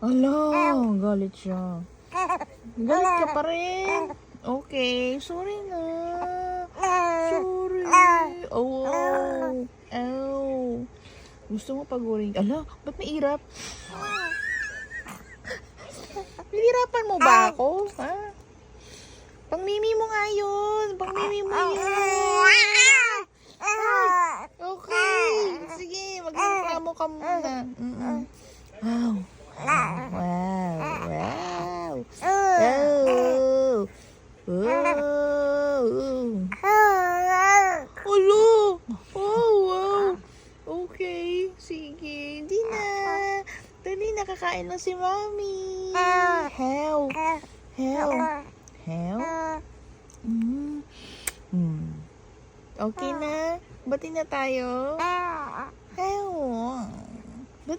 Ala, galit siya. Galit ka pa rin. Okay, sorry na. Sorry. Oh, ow. Gusto mo pagurin? Ala, ba't may irap? Hihirapan mo ba ako? Ha? Pangmimi mo nga yun. Pangmimi mo yun. Okay. Sige, magreklamo ka muna. Wow. Wow. Wow. Wow. Wow. Ulo. Oh, wow. Okay. Sige. Di na. Dali, nakakain lang si Mommy. How? Okay na? Bati na tayo? How?